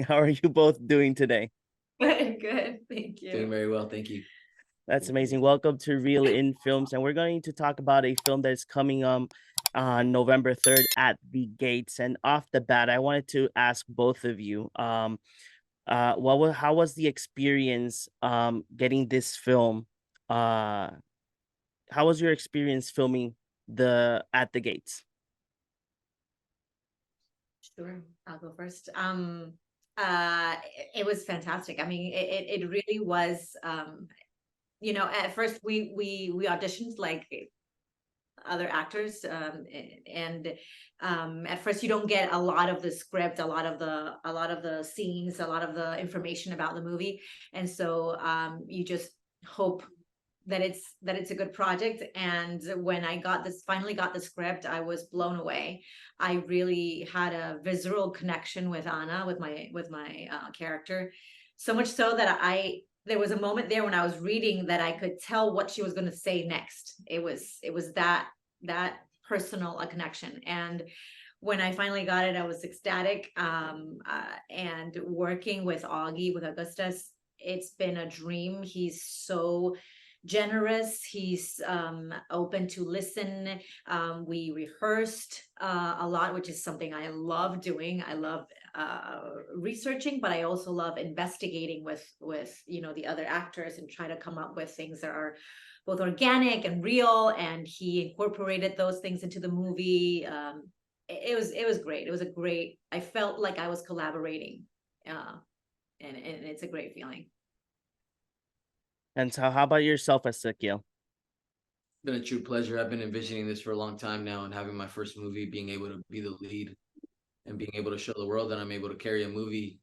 How are you both doing today? Good, good. Thank Doing you. very well, thank you. That's amazing. Welcome to Real In Films, and we're going to talk about a film that's coming on November 3rd at the gates. And off the bat, I wanted to ask both of you, how was the experience getting this film? Uh, how was your experience filming the at the gates? Sure, I'll go first. It was fantastic. I mean, it really was. At first we auditioned like other actors, and at first you don't get a lot of the script, a lot of the scenes, a lot of the information about the movie, and so you just hope that it's a good project. And when I finally got the script, I was blown away. I really had a visceral connection with Anna, with my character, so much so that I there was a moment there when I was reading that I could tell what she was going to say next. It was that personal a connection. And when I finally got it, I was ecstatic. And working with Augie, with Augustus, it's been a dream. He's so generous. He's open to listen. We rehearsed a lot, which is something I love doing. I love researching, but I also love investigating with the other actors and try to come up with things that are both organic and real. And he incorporated those things into the movie. It was great. It was a great. I felt like I was collaborating, and it's a great feeling. And so, how about yourself, Ezekiel? It's been a true pleasure. I've been envisioning this for a long time now, and having my first movie, being able to be the lead and being able to show the world that I'm able to carry a movie.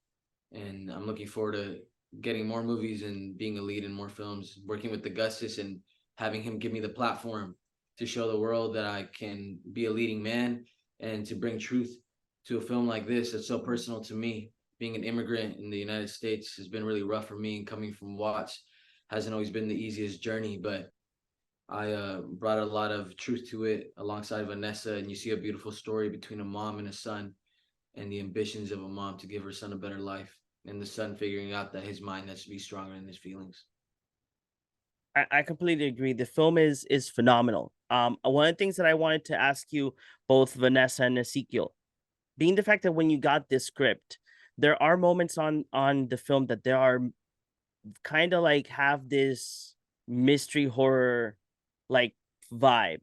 And I'm looking forward to getting more movies and being a lead in more films, working with Augustus and having him give me the platform to show the world that I can be a leading man and to bring truth to a film like this that's so personal to me. Being an immigrant in the United States has been really rough for me, and coming from Watts hasn't always been the easiest journey, but I brought a lot of truth to it alongside Vanessa, and you see a beautiful story between a mom and a son, and the ambitions of a mom to give her son a better life, and the son figuring out that his mind has to be stronger than his feelings. I completely agree. The film is phenomenal. One of the things that I wanted to ask you, both Vanessa and Ezekiel, being the fact that when you got this script, there are moments on the film that there are kind of like have this mystery horror like vibe.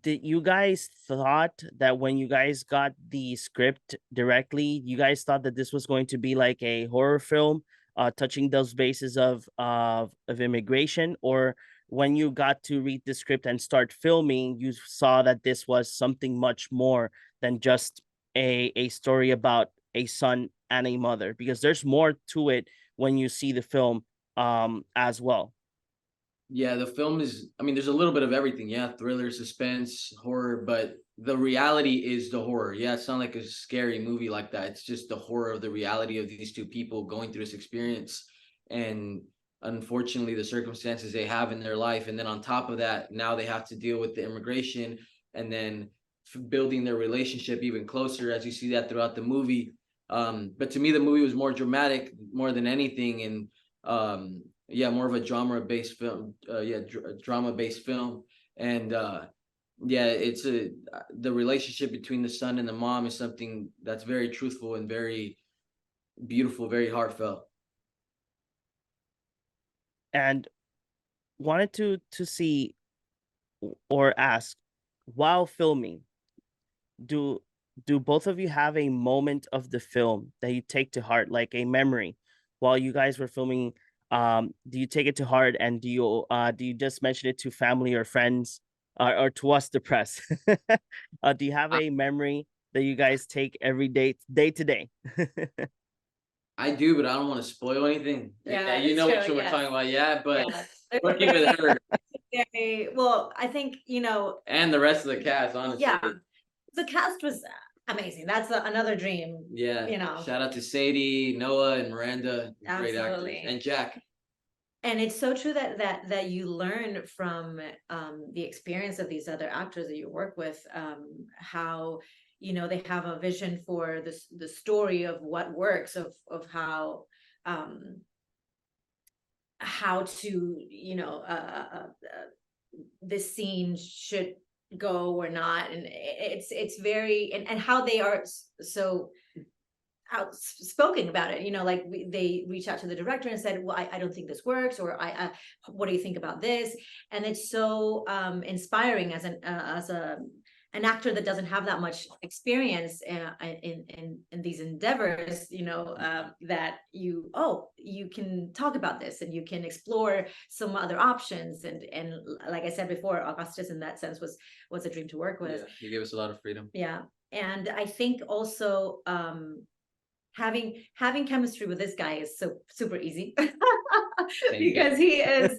Did you guys thought that when you guys got the script directly, you guys thought that this was going to be like a horror film, touching those bases of immigration, or when you got to read the script and start filming, you saw that this was something much more than just a story about a son and a mother, because there's more to it when you see the film as well. Yeah, the film is, I mean, there's a little bit of everything. Yeah, thriller, suspense, horror, but the reality is the horror. Yeah, it's not like a scary movie like that. It's just the horror of the reality of these two people going through this experience, and unfortunately the circumstances they have in their life. And then on top of that, now they have to deal with the immigration, and then building their relationship even closer as you see that throughout the movie. But to me, the movie was more dramatic more than anything. And yeah, more of a drama based film. Drama based film. And yeah, it's the relationship between the son and the mom is something that's very truthful and very beautiful, very heartfelt. And wanted to see or ask, while filming, do do both of you have a moment of the film that you take to heart, like a memory while you guys were filming? Do you take it to heart, and do you just mention it to family or friends, or to us, the press? Do you have a memory that you guys take every day to day? I do, but I don't want to spoil anything. Yeah, You it's know true. which one we're Yes. talking about. Yeah, but Yeah. working with her Well, I think and the rest of the cast, honestly. yeah, the cast was amazing. That's another dream. Yeah. You know, Shout out to Sadie, Noah, and Miranda. Great actors. absolutely. And Jack. And it's so true that you learn from the experience of these other actors that you work with, how you know, they have a vision for the story of what works, of how to, you know, this scene should go or not, and it's very, and how they are so outspoken about it, you know, like they reached out to the director and said, well, I don't think this works, or what do you think about this? And it's so inspiring as an actor that doesn't have that much experience in these endeavors, you know, that you can talk about this and you can explore some other options, and like I said before, Augustus in that sense was a dream to work with. Yeah, he gave us a lot of freedom. Yeah. And I think also having chemistry with this guy is so super easy because he is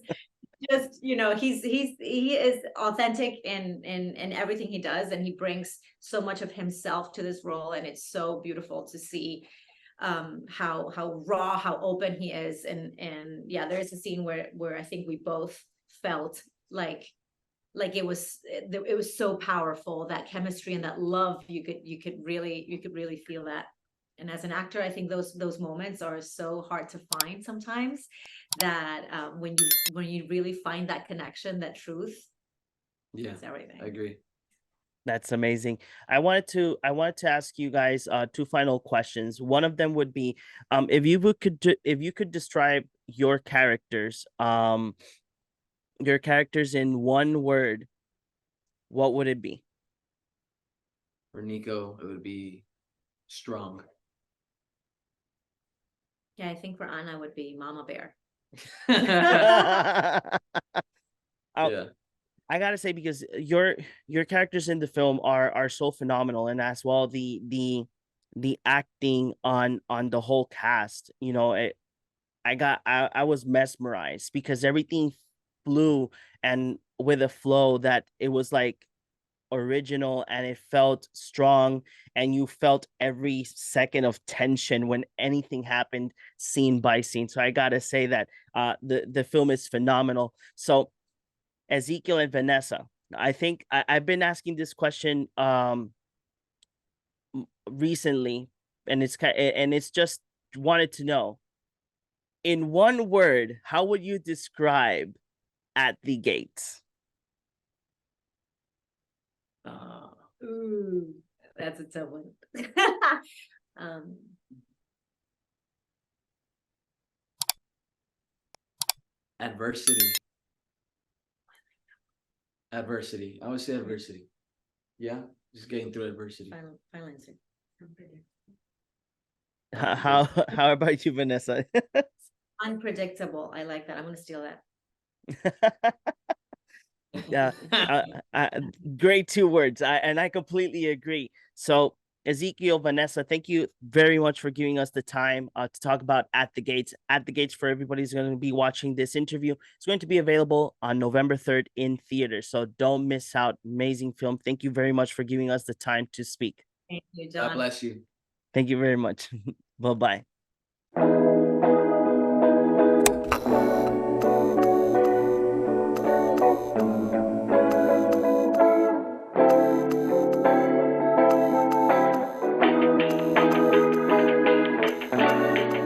just, you know, he is authentic in everything he does, and he brings so much of himself to this role, and it's so beautiful to see how raw, how open he is, and yeah, there's a scene where I think we both felt like it was so powerful, that chemistry and that love, you could really feel that. And as an actor, I think those moments are so hard to find sometimes, that when you really find that connection, that truth, Yeah, it's everything. I agree. That's amazing. I wanted to ask you guys two final questions. One of them would be, if you could describe your characters in one word, what would it be? For Nico, it would be strong. Yeah, I think for Anna would be Mama Bear. Yeah. I gotta say, because your characters in the film are so phenomenal, and as well the acting on the whole cast, you know, I was mesmerized because everything flew and with a flow that it was like original, and it felt strong, and you felt every second of tension when anything happened, scene by scene. So I gotta say that the film is phenomenal. So Ezekiel and Vanessa, I think I've been asking this question recently, and it's just wanted to know, in one word, how would you describe At the Gates? Ooh, that's a tough one. Adversity. Adversity. I would say adversity. Yeah, just getting through adversity. Final answer. How about you, Vanessa? Unpredictable. I like that. I'm gonna steal that. Yeah, great two words. I completely agree. So Ezekiel, Vanessa, thank you very much for giving us the time to talk about At the Gates. At the Gates, for everybody who's going to be watching this interview, it's going to be available on November 3rd in theaters. So don't miss out. Amazing film. Thank you very much for giving us the time to speak. Thank you, God John. bless you. Thank you very much. Bye-bye.